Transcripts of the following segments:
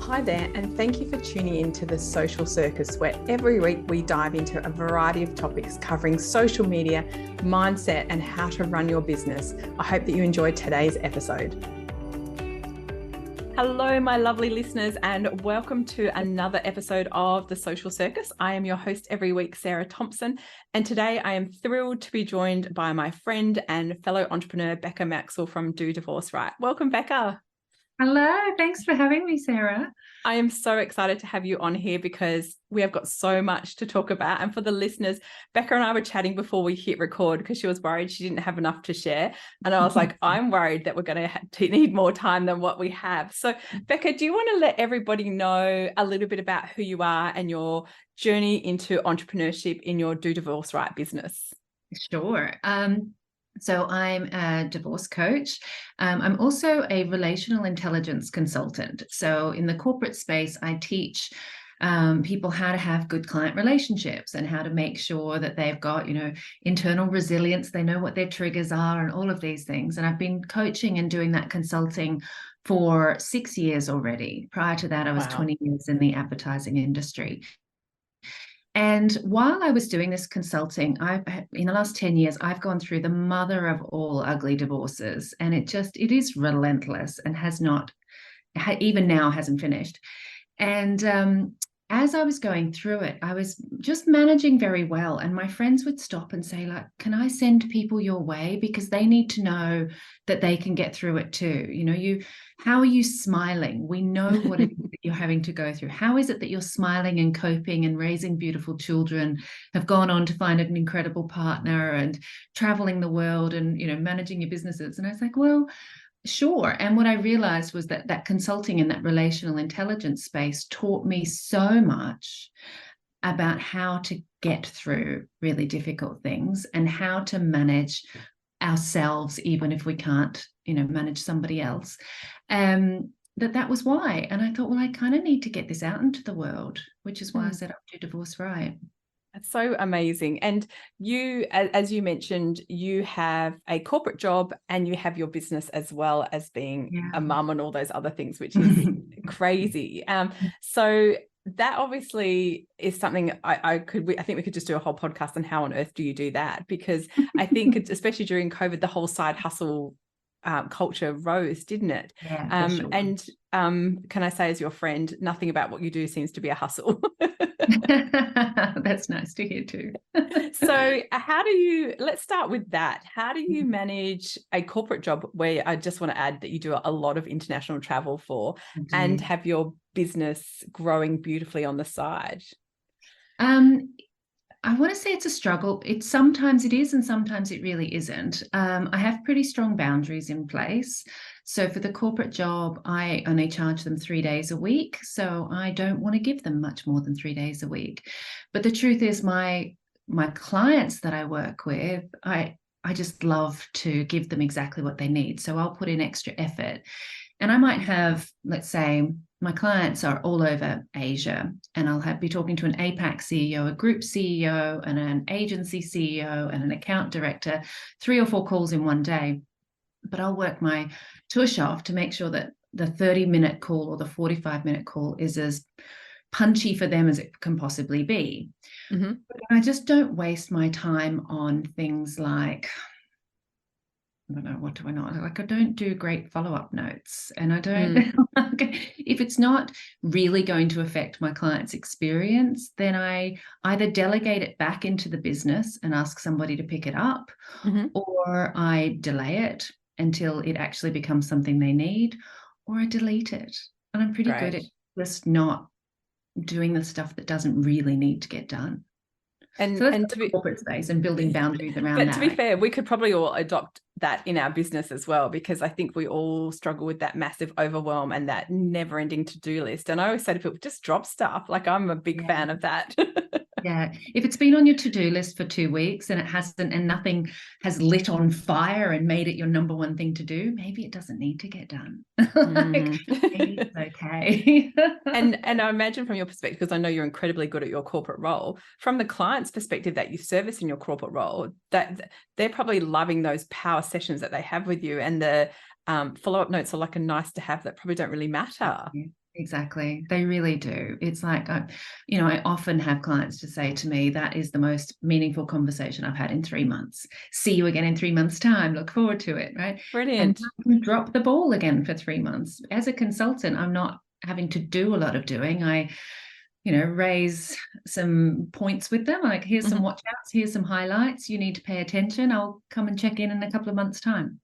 Hi there, and thank you for tuning in to the Social Circus, where every week we dive into a variety of topics covering social media, mindset, and how to run your business. I hope that you enjoyed today's episode. Hello, my lovely listeners, and welcome to another episode of the Social Circus. I am your host every week, Sarah Thomson, and today I am thrilled to be joined by my friend and fellow entrepreneur, Becca Maxwell from Do Divorce Right. Welcome, Becca. Hello, thanks for having me, Sarah. I am so excited to have you on here because we have got so much to talk about. And for the listeners, Becca and I were chatting before we hit record because she was worried she didn't have enough to share. And I was like, I'm worried that we're going to need more time than what we have. So Becca, do you want to let everybody know a little bit about who you are and your journey into entrepreneurship in your Do Divorce Right business? Sure. So I'm a divorce coach. I'm also a relational intelligence consultant. So in the corporate space, I teach people how to have good client relationships and how to make sure that they've got, internal resilience. They know what their triggers are and all of these things. And I've been coaching and doing that consulting for 6 years already. Prior to that, I was 20 years in the advertising industry. And while I was doing this consulting, in the last 10 years, I've gone through the mother of all ugly divorces. And it is relentless and even now hasn't finished. And as I was going through it, I was just managing very well. And my friends would stop and say, like, can I send people your way? Because they need to know that they can get through it too. How are you smiling? We know what it is that you're having to go through. How is it that you're smiling and coping and raising beautiful children, have gone on to find an incredible partner and traveling the world and, managing your businesses? And I was like, well, sure. And what I realized was that consulting in that relational intelligence space taught me so much about how to get through really difficult things and how to manage ourselves, even if we can't, manage somebody else. That was why. And I thought, well, I kind of need to get this out into the world, which is why I set up Do Divorce Right. That's so amazing. And you, as you mentioned, you have a corporate job and you have your business as well as being a mum and all those other things, which is crazy. So that obviously is something I think we could just do a whole podcast on how on earth do you do that? Because I think especially during COVID, the whole side hustle culture rose, didn't it? Yeah, for sure. And can I say, as your friend, nothing about what you do seems to be a hustle. That's nice to hear too. So let's start with that. How do you manage a corporate job where I just want to add that you do a lot of international travel for and have your business growing beautifully on the side? I want to say it's a struggle. Sometimes it is and sometimes it really isn't. I have pretty strong boundaries in place. So for the corporate job, I only charge them 3 days a week. So I don't want to give them much more than 3 days a week. But the truth is my clients that I work with, I just love to give them exactly what they need. So I'll put in extra effort. And I might have, let's say, my clients are all over Asia, and I'll be talking to an APAC CEO, a group CEO, and an agency CEO, and an account director, 3 or 4 calls in one day. But I'll work my tush off to make sure that the 30-minute call or the 45-minute call is as punchy for them as it can possibly be. Mm-hmm. But I just don't waste my time on things like, I don't know, what do I not like? I don't do great follow-up notes, and I don't if it's not really going to affect my client's experience, then I either delegate it back into the business and ask somebody to pick it up, or I delay it until it actually becomes something they need, or I delete it. And I'm pretty good at just not doing the stuff that doesn't really need to get done. And so that's the corporate space and building boundaries around that. But to be fair, we could probably all adopt that in our business as well, because I think we all struggle with that massive overwhelm and that never-ending to-do list. And I always say to people, just drop stuff. Like, I'm a big fan of that. Yeah. If it's been on your to-do list for 2 weeks and it hasn't, and nothing has lit on fire and made it your number one thing to do, maybe it doesn't need to get done. Maybe it's okay. And I imagine from your perspective, because I know you're incredibly good at your corporate role, from the client's perspective that you service in your corporate role, that they're probably loving those power sessions that they have with you, and the follow-up notes are like a nice to have that probably don't really matter. Exactly. They really do. It's like, I often have clients to say to me, that is the most meaningful conversation I've had in 3 months. See you again in 3 months' time. Look forward to it. Right. And Brilliant. I can drop the ball again for 3 months. As a consultant, I'm not having to do a lot of doing. I, raise some points with them. Like, here's some watch outs, here's some highlights. You need to pay attention. I'll come and check in a couple of months' time.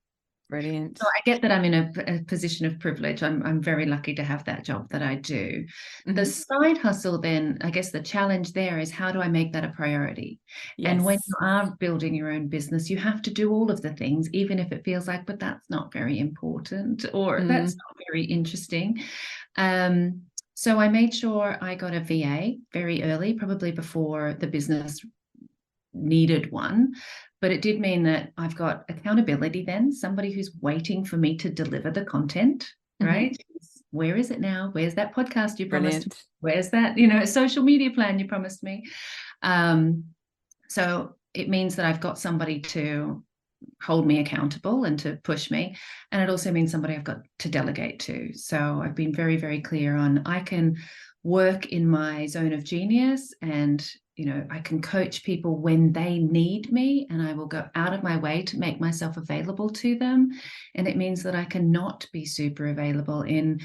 Brilliant. So I get that I'm in a position of privilege. I'm very lucky to have that job that I do. The side hustle, then, I guess the challenge there is, how do I make that a priority? Yes. And when you are building your own business, you have to do all of the things, even if it feels like, but that's not very important, or that's not very interesting. So I made sure I got a VA very early, probably before the business needed one. But it did mean that I've got accountability then, somebody who's waiting for me to deliver the content, right? Where is it now? Where's that podcast you promised? Brilliant. Where's that, social media plan you promised me? So it means that I've got somebody to hold me accountable and to push me. And it also means somebody I've got to delegate to. So I've been very, very clear on, I can work in my zone of genius, and I can coach people when they need me, and I will go out of my way to make myself available to them. And it means that I cannot be super available in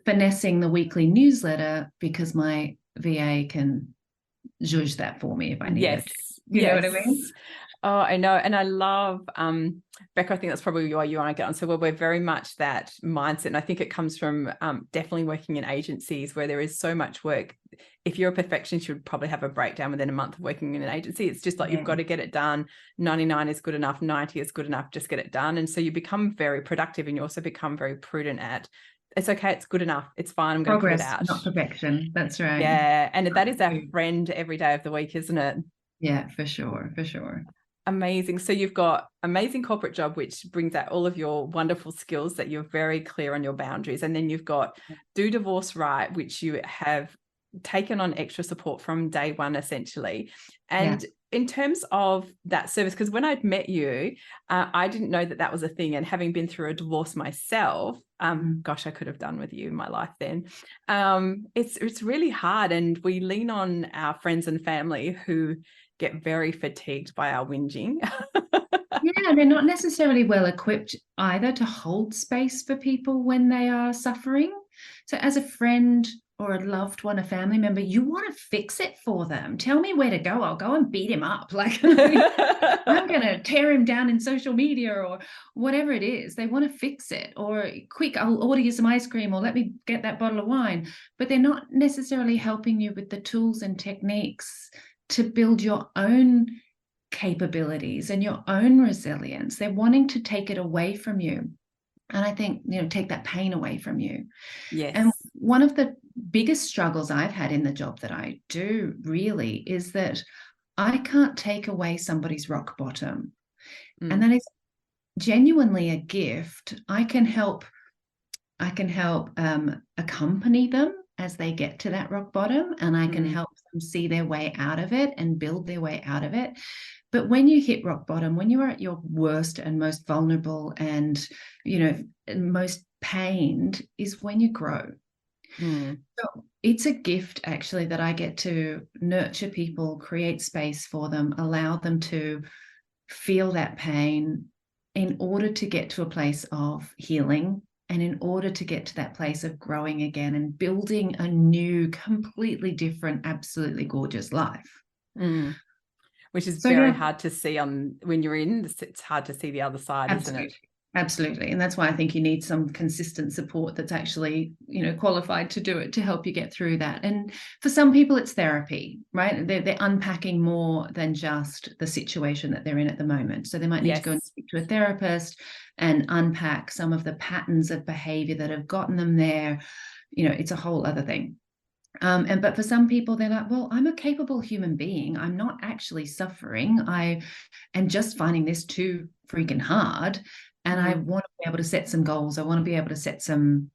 finessing the weekly newsletter, because my VA can zhuzh that for me if I need it. You know what I mean? Oh, I know. And I love, Becca, I think that's probably why you and I get on so well. We're very much that mindset. And I think it comes from definitely working in agencies where there is so much work. If you're a perfectionist, you would probably have a breakdown within a month of working in an agency. It's just like, you've got to get it done. 99 is good enough. 90 is good enough. Just get it done. And so you become very productive, and you also become very prudent at, it's okay, it's good enough, it's fine, I'm going to put it out. Not perfection. That's right. Yeah. And that is our friend every day of the week, isn't it? Yeah, for sure. For sure. Amazing. So you've got amazing corporate job, which brings out all of your wonderful skills that you're very clear on your boundaries. And then you've got Do Divorce Right, which you have taken on extra support from day one, essentially. And in terms of that service, because when I'd met you, I didn't know that was a thing. And having been through a divorce myself, gosh, I could have done with you in my life then. It's really hard. And we lean on our friends and family who get very fatigued by our whinging. Yeah, they're not necessarily well equipped either to hold space for people when they are suffering. So as a friend or a loved one, a family member, you want to fix it for them. Tell me where to go. I'll go and beat him up. Like, I'm going to tear him down in social media or whatever it is. They want to fix it, or quick, I'll order you some ice cream, or let me get that bottle of wine. But they're not necessarily helping you with the tools and techniques to build your own capabilities and your own resilience. They're wanting to take it away from you. And I think, take that pain away from you. Yes. And one of the biggest struggles I've had in the job that I do really is that I can't take away somebody's rock bottom. And that is genuinely a gift. I can help accompany them as they get to that rock bottom, and I can help them see their way out of it and build their way out of it. But when you hit rock bottom, when you are at your worst and most vulnerable and, most pained, is when you grow. So it's a gift, actually, that I get to nurture people, create space for them, allow them to feel that pain in order to get to a place of healing, and in order to get to that place of growing again and building a new, completely different, absolutely gorgeous life. Which is very hard to see when you're in. It's hard to see the other side, isn't it? Absolutely. And that's why I think you need some consistent support that's actually, qualified to do it, to help you get through that. And for some people, it's therapy, right? They're unpacking more than just the situation that they're in at the moment. So they might need to go and speak to a therapist and unpack some of the patterns of behavior that have gotten them there. It's a whole other thing. But for some people, they're like, well, I'm a capable human being. I'm not actually suffering. I am just finding this too freaking hard. And I want to be able to set some goals. I want to be able to set some,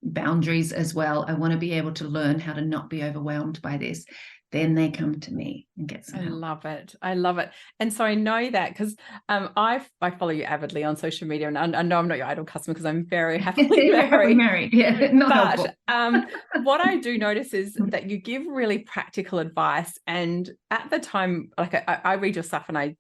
boundaries as well. I want to be able to learn how to not be overwhelmed by this. then they come to me and get some help. I love it. And so I know that because I follow you avidly on social media, and I know I'm not your idle customer because I'm very happily married. Yeah, not but what I do notice is that you give really practical advice. And at the time, like I read your stuff and I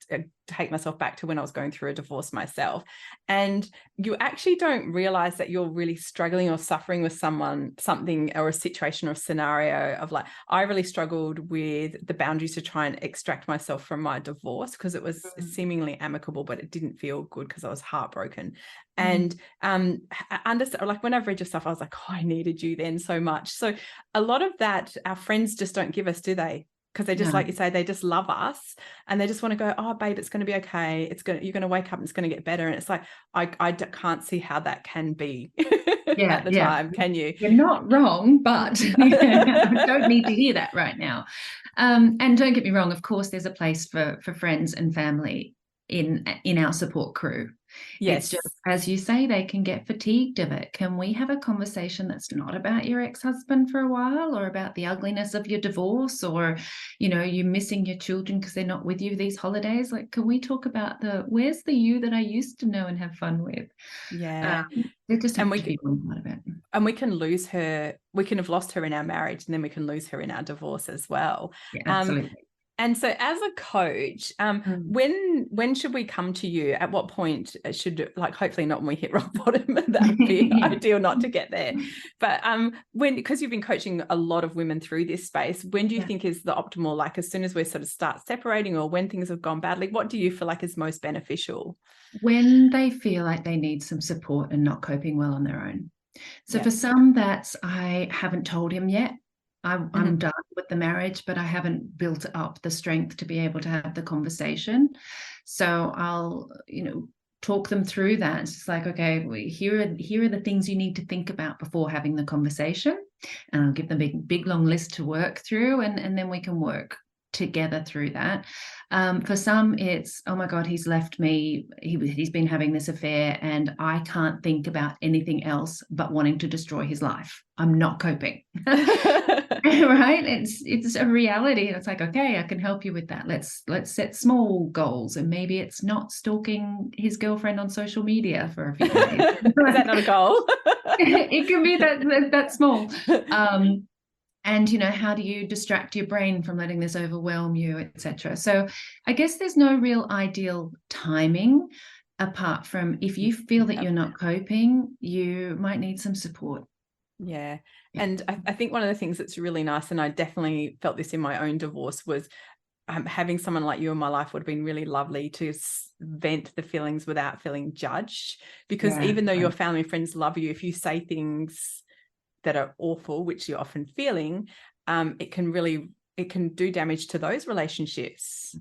take myself back to when I was going through a divorce myself. And you actually don't realize that you're really struggling or suffering with something or a situation or a scenario of like, I really struggled with the boundaries to try and extract myself from my divorce because it was seemingly amicable, but it didn't feel good because I was heartbroken. And understand, like when I've read your stuff, I was like, oh, I needed you then so much. So a lot of that our friends just don't give us, do they? Because they just, like you say, they just love us and they just want to go, oh, babe, it's going to be okay. You're going to wake up and it's going to get better. And it's like, I can't see how that can be at the time. Can you? You're not wrong, but I don't need to hear that right now. And don't get me wrong, of course, there's a place for friends and family in our support crew. Yes. It's just, as you say, they can get fatigued of it. Can we have a conversation that's not about your ex-husband for a while, or about the ugliness of your divorce, or, you know, you missing your children because they're not with you these holidays? Like, can we talk about where's the you that I used to know and have fun with? Yeah. They just have to be one part of it. And we can lose her. We can have lost her in our marriage, and then we can lose her in our divorce as well. Yeah, absolutely. And so as a coach, when should we come to you? At what point should, like, hopefully not when we hit rock bottom, that would be ideal not to get there. But because you've been coaching a lot of women through this space, when do you think is the optimal, like as soon as we sort of start separating or when things have gone badly, what do you feel like is most beneficial? When they feel like they need some support and not coping well on their own. So for some, that's, I haven't told him yet. I'm done with the marriage, but I haven't built up the strength to be able to have the conversation. So I'll, talk them through that. It's just like, okay, here are the things you need to think about before having the conversation. And I'll give them a big long list to work through, and then we can work together through that. For some, it's, oh my God, he's left me. He's been having this affair and I can't think about anything else but wanting to destroy his life. I'm not coping. Right? It's a reality. It's like, okay, I can help you with that. Let's set small goals, and maybe it's not stalking his girlfriend on social media for a few days. Is that not a goal? It can be that small. And, how do you distract your brain from letting this overwhelm you, etc. So I guess there's no real ideal timing, apart from if you feel that you're not coping, you might need some support. Yeah. And I think one of the things that's really nice, and I definitely felt this in my own divorce, was having someone like you in my life would have been really lovely to vent the feelings without feeling judged. Because even though your family and friends love you, if you say things that are awful, which you're often feeling, it can do damage to those relationships.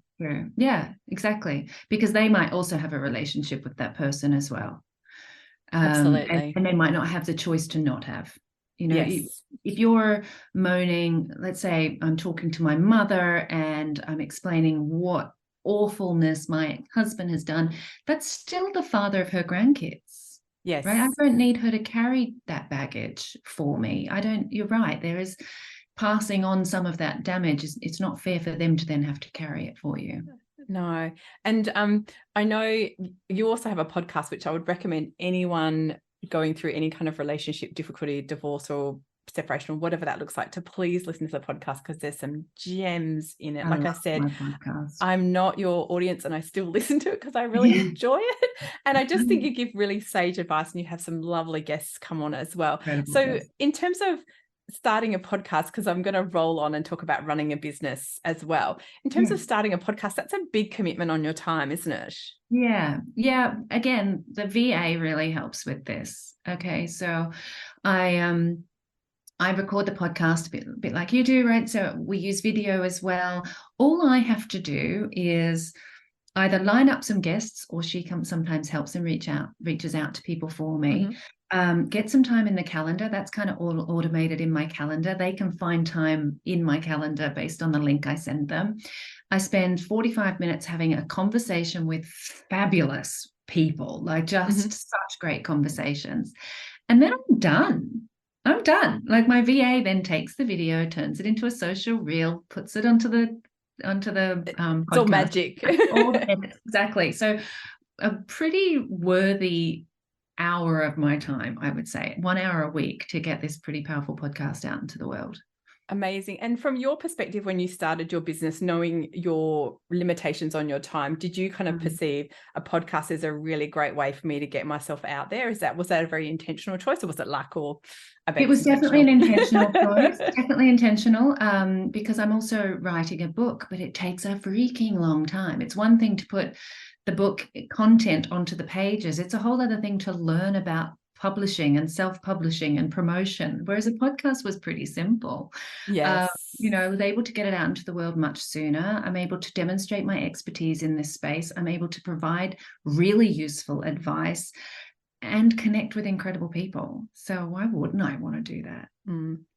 Yeah, exactly. Because they might also have a relationship with that person as well. Absolutely. And they might not have the choice to not have. Yes. If you're moaning, let's say I'm talking to my mother and I'm explaining what awfulness my husband has done, that's still the father of her grandkids. Yes. Right. I don't need her to carry that baggage for me. You're right. There is passing on some of that damage. It's not fair for them to then have to carry it for you. No. And I know you also have a podcast, which I would recommend anyone going through any kind of relationship difficulty, divorce or separation, or whatever that looks like, to please listen to the podcast, because there's some gems in it. Like I said, I'm not your audience and I still listen to it because I really enjoy it. And I just think you give really sage advice, and you have some lovely guests come on as well. So in terms of starting a podcast, because I'm going to roll on and talk about running a business as well. In terms of starting a podcast, that's a big commitment on your time, isn't it? Yeah. Again, the VA really helps with this. Okay. So I record the podcast a bit like you do, right? So we use video as well. All I have to do is either line up some guests, or she sometimes helps and reaches out to people for me. Get some time in the calendar. That's kind of all automated in my calendar. They can find time in my calendar based on the link I send them. I spend 45 minutes having a conversation with fabulous people, like just such great conversations. And then I'm done. I'm done. Like my VA then takes the video, turns it into a social reel, puts it onto the podcast. It's all magic. All the edits, exactly. So a pretty worthy hour of my time, I would say, 1 hour a week to get this pretty powerful podcast out into the world. Amazing. And from your perspective, when you started your business, knowing your limitations on your time, did you kind of perceive a podcast as a really great way for me to get myself out there? Was that a very intentional choice, or was it luck, or it was definitely an intentional choice, definitely intentional, because I'm also writing a book, but it takes a freaking long time. It's one thing to put the book content onto the pages. It's a whole other thing to learn about publishing and self-publishing and promotion, whereas a podcast was pretty simple. Yes. I was able to get it out into the world much sooner. I'm able to demonstrate my expertise in this space. I'm able to provide really useful advice and connect with incredible people. So why wouldn't I want to do that?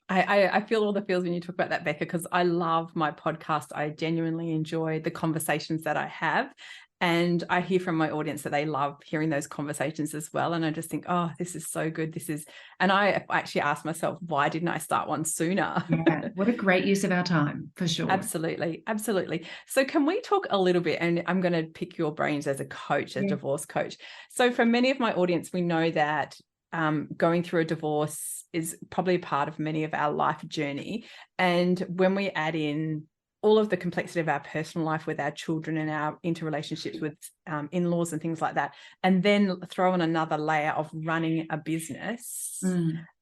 I feel all the feels when you talk about that, Becca, because I love my podcast. I genuinely enjoy the conversations that I have. And I hear from my audience that they love hearing those conversations as well. And I just think, oh, this is so good. And I actually asked myself, why didn't I start one sooner? Yeah, what a great use of our time, for sure. Absolutely. Absolutely. So can we talk a little bit, and I'm going to pick your brains as a coach, a divorce coach. So for many of my audience, we know that going through a divorce is probably a part of many of our life journey. And when we add in all of the complexity of our personal life with our children and our interrelationships with in-laws and things like that, and then throw in another layer of running a business,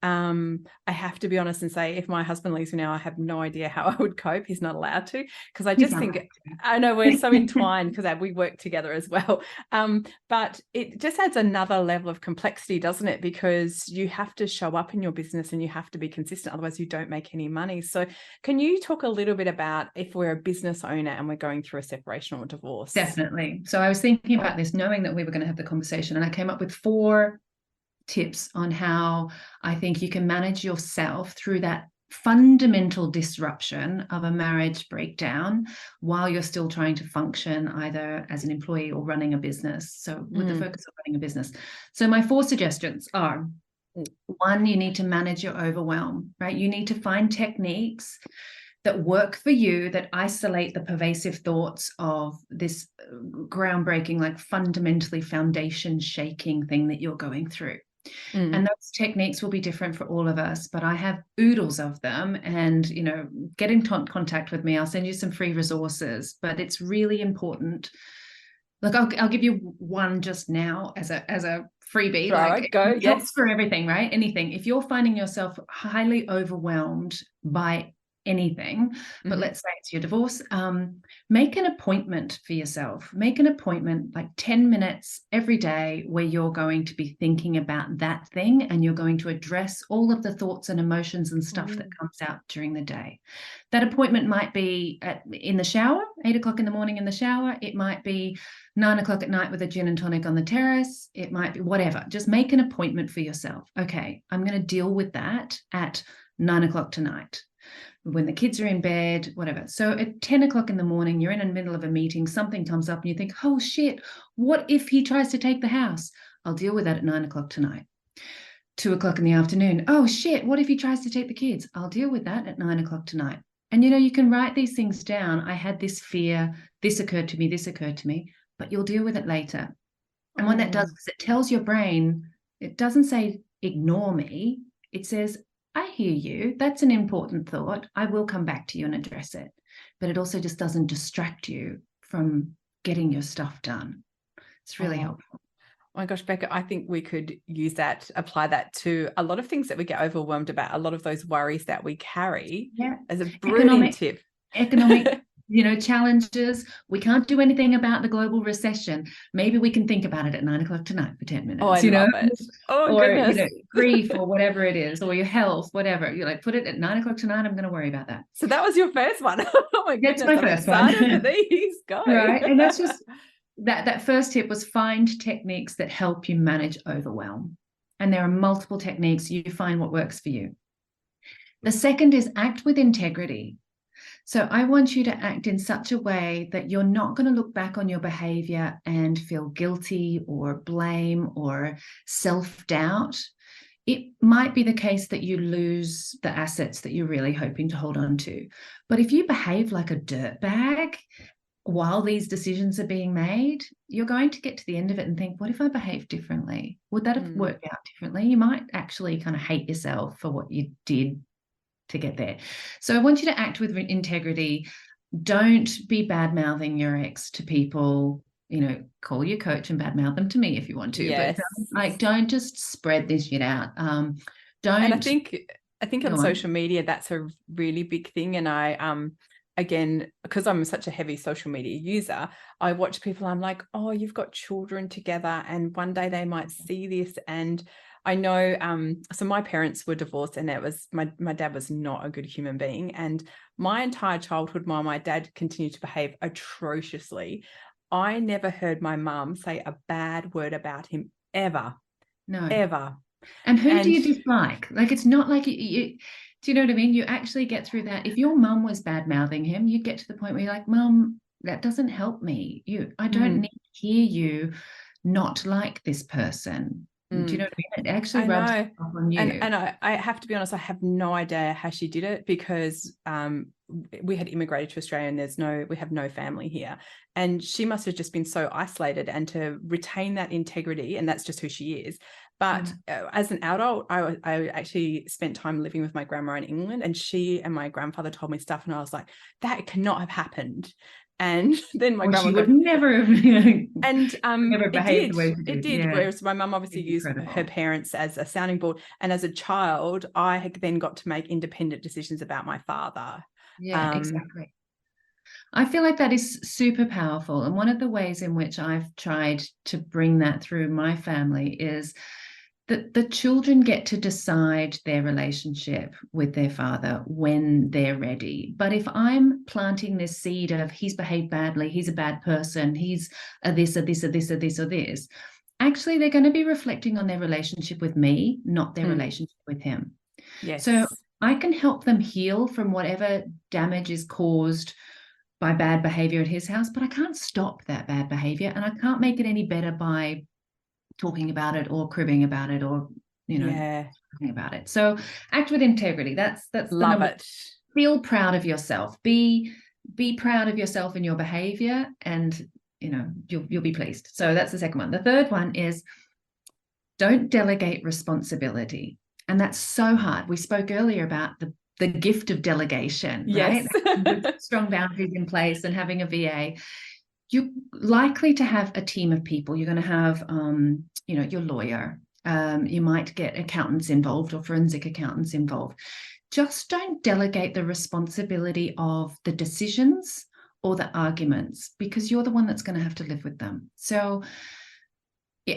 I have to be honest and say, if my husband leaves me now, I have no idea how I would cope. He's not allowed to, because I just think, I know we're so entwined because we work together as well. But it just adds another level of complexity, doesn't it? Because you have to show up in your business and you have to be consistent, otherwise you don't make any money. So can you talk a little bit about if we're a business owner and we're going through a separation or divorce? Definitely. So I was thinking about this, knowing that we were going to have the conversation, and I came up with 4 tips on how I think you can manage yourself through that fundamental disruption of a marriage breakdown while you're still trying to function either as an employee or running a business. So with the focus on running a business. So my 4 suggestions are: 1, you need to manage your overwhelm, right? You need to find techniques that work for you, that isolate the pervasive thoughts of this groundbreaking, like fundamentally foundation shaking thing that you're going through. And those techniques will be different for all of us, but I have oodles of them. And, get in contact with me. I'll send you some free resources, but it's really important. Look, I'll give you one just now as a freebie. Right, go. It helps for everything, right? Anything. If you're finding yourself highly overwhelmed by anything, but let's say it's your divorce, make an appointment for yourself. Make an appointment, like 10 minutes every day, where you're going to be thinking about that thing, and you're going to address all of the thoughts and emotions and stuff that comes out during the day. That appointment might be in the shower, 8 o'clock in the morning in the shower. It might be 9 o'clock at night with a gin and tonic on the terrace. It might be whatever. Just make an appointment for yourself. Okay, I'm going to deal with that at 9 o'clock tonight, when the kids are in bed, whatever. So at 10 o'clock in the morning, you're in the middle of a meeting, something comes up and you think, oh shit, what if he tries to take the house? I'll deal with that at 9 o'clock tonight. 2 o'clock in the afternoon, oh shit, what if he tries to take the kids? I'll deal with that at 9 o'clock tonight. And you can write these things down. I had this fear, this occurred to me, but you'll deal with it later. And what that does is it tells your brain, it doesn't say ignore me, it says, I hear you. That's an important thought. I will come back to you and address it. But it also just doesn't distract you from getting your stuff done. It's really helpful. Oh my gosh, Becca, I think we could use that, apply that to a lot of things that we get overwhelmed about, a lot of those worries that we carry, as a brilliant tip. Economic challenges. We can't do anything about the global recession. Maybe we can think about it at 9 o'clock tonight for 10 minutes. Oh, I love it. Oh, or, goodness. Grief or whatever it is, or your health, whatever. You're like, put it at 9 o'clock tonight. I'm going to worry about that. So that was your first one. Oh my goodness. That's my first one. For these. Go. Right. And that's just that first tip was find techniques that help you manage overwhelm. And there are multiple techniques. You find what works for you. The second is act with integrity. So I want you to act in such a way that you're not going to look back on your behavior and feel guilty or blame or self-doubt. it might be the case that you lose the assets that you're really hoping to hold on to. But if you behave like a dirtbag while these decisions are being made, you're going to get to the end of it and think, what if I behaved differently? Would that have worked out differently? You might actually kind of hate yourself for what you did to get there. So I want you to act with integrity. Don't be bad-mouthing your ex to people. You know, call your coach and badmouth them to me if you want to. Yes. But don't just spread this shit out. And I think on social media, that's a really big thing. And I again, because I'm such a heavy social media user, I watch people, I'm like, oh, you've got children together and one day they might see this. And I know, so my parents were divorced, and it was my dad was not a good human being. And my entire childhood, while my dad continued to behave atrociously, I never heard my mum say a bad word about him ever. No. Ever. And who do you dislike? Like, it's not like you do you know what I mean? You actually get through that. If your mum was bad-mouthing him, you'd get to the point where you're like, Mum, that doesn't help me. I don't need to hear you not like this person. Do you know what I mean? It actually rubs off on you. And I have to be honest, I have no idea how she did it, because we had immigrated to Australia and we have no family here. And she must have just been so isolated, and to retain that integrity, and that's just who she is. But as an adult, I actually spent time living with my grandma in England, and she and my grandfather told me stuff, and I was like, that cannot have happened. And then my grandma would never have never behaved the way it did. Yeah. Whereas my mum obviously used her parents as a sounding board, and as a child, I then got to make independent decisions about my father. Yeah, exactly. I feel like that is super powerful, and one of the ways in which I've tried to bring that through my family is that the children get to decide their relationship with their father when they're ready. But if I'm planting this seed of he's behaved badly, he's a bad person, he's a this, or this, or this, or this, or this, actually they're going to be reflecting on their relationship with me, not their relationship with him. Yes. So I can help them heal from whatever damage is caused by bad behavior at his house, but I can't stop that bad behavior, and I can't make it any better by talking about it or cribbing about it or talking about it. So act with integrity. That's love it. Feel proud of yourself. Be proud of yourself and your behavior, and you'll be pleased. So that's the second one. The third one is don't delegate responsibility, and that's so hard. We spoke earlier about the gift of delegation, yes. Right? Strong boundaries in place and having a VA. You're likely to have a team of people. You're going to have, your lawyer. You might get accountants involved or forensic accountants involved. Just don't delegate the responsibility of the decisions or the arguments, because you're the one that's going to have to live with them. So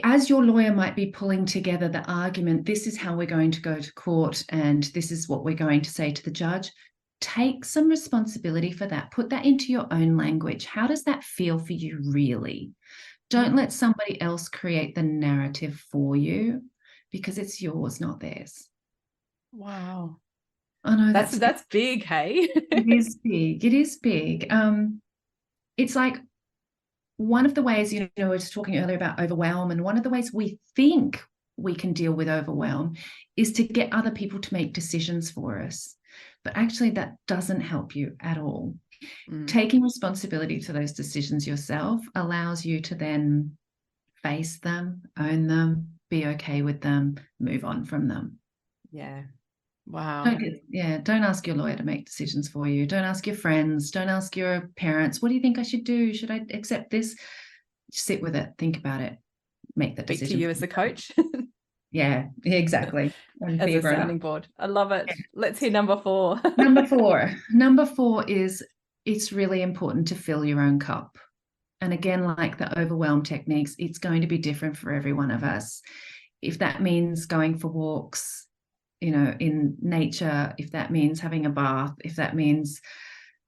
as your lawyer might be pulling together the argument, this is how we're going to go to court and this is what we're going to say to the judge, take some responsibility for that. Put that into your own language. How does that feel for you, really? Don't let somebody else create the narrative for you, because it's yours, not theirs. Wow. I know that's big, hey? It is big. It is big. It's like one of the ways, we were just talking earlier about overwhelm, and one of the ways we think we can deal with overwhelm is to get other people to make decisions for us. But actually that doesn't help you at all. Taking responsibility for those decisions yourself allows you to then face them, own them, be okay with them, move on from them. Yeah. Wow. Don't ask your lawyer to make decisions for you. Don't ask your friends. Don't ask your parents. What do you think I should do? Should I accept this? Sit with it. Think about it. Make that decision. Speak to you as a coach. Yeah, exactly. As a sounding board. I love it. Yeah. Let's hear number 4. Number four is it's really important to fill your own cup. And again, like the overwhelm techniques, it's going to be different for every one of us. If that means going for walks, in nature, if that means having a bath, if that means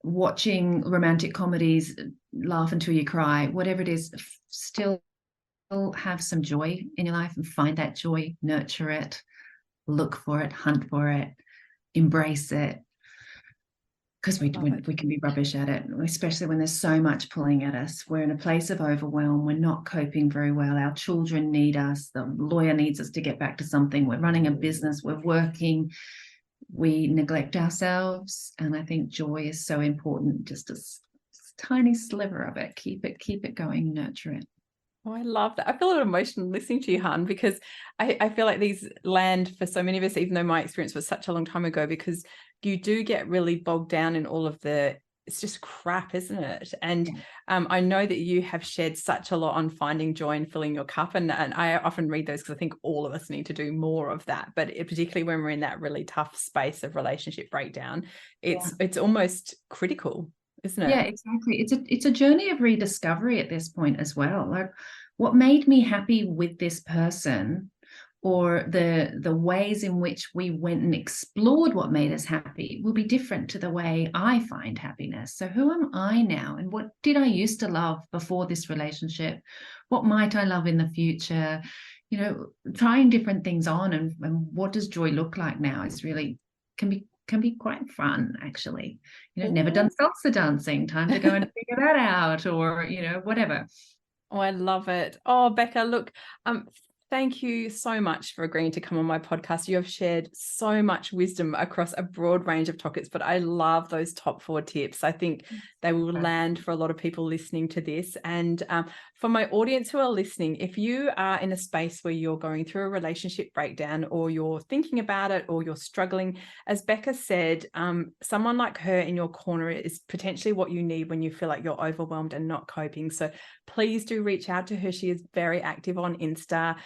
watching romantic comedies, laugh until you cry, whatever it is, still have some joy in your life and find that joy, nurture it, look for it, hunt for it, embrace it. because we can be rubbish at it, especially when there's so much pulling at us. We're in a place of overwhelm. We're not coping very well. Our children need us. The lawyer needs us to get back to something. We're running a business. We're working. We neglect ourselves. And I think joy is so important. Just a tiny sliver of it. Keep it going, nurture it. Oh, I love that. I feel a little emotional listening to you, Han, because I feel like these land for so many of us, even though my experience was such a long time ago, because you do get really bogged down in all of it's just crap, isn't it? And I know that you have shared such a lot on finding joy and filling your cup. And I often read those because I think all of us need to do more of that. But particularly when we're in that really tough space of relationship breakdown, it's almost critical, isn't it? Yeah, exactly. It's a journey of rediscovery at this point as well. Like, what made me happy with this person, or the ways in which we went and explored what made us happy, will be different to the way I find happiness. So who am I now? And what did I used to love before this relationship? What might I love in the future? You know, trying different things on, and what does joy look like now is really can be quite fun, actually. You know, never done salsa dancing, time to go and figure that out, or, you know, whatever. Oh, I love it. Oh, Becca, look, thank you so much for agreeing to come on my podcast. You have shared so much wisdom across a broad range of topics, but I love those top 4 tips. I think they will land for a lot of people listening to this. And for my audience who are listening, if you are in a space where you're going through a relationship breakdown, or you're thinking about it, or you're struggling, as Becca said, someone like her in your corner is potentially what you need when you feel like you're overwhelmed and not coping. So please do reach out to her. She is very active on Insta.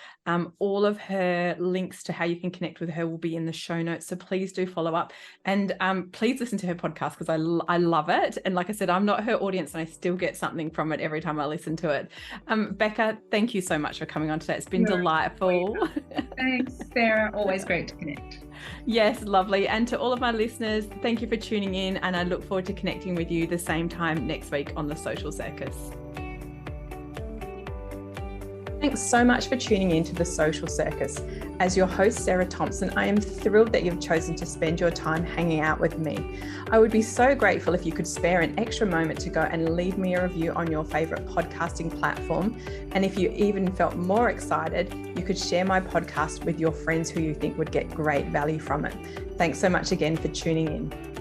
All of her links to how you can connect with her will be in the show notes. So please do follow up, and please listen to her podcast, because I love it. And like I said, I'm not her audience, and I still get something from it every time I listen to it. Becca, thank you so much for coming on today. It's been delightful. Thanks, Sarah. Always great to connect. Yes, lovely. And to all of my listeners, thank you for tuning in, and I look forward to connecting with you the same time next week on the Social Circus. Thanks so much for tuning in to the Social Circus. As your host, Sarah Thomson, I am thrilled that you've chosen to spend your time hanging out with me. I would be so grateful if you could spare an extra moment to go and leave me a review on your favorite podcasting platform. And if you even felt more excited, you could share my podcast with your friends who you think would get great value from it. Thanks so much again for tuning in.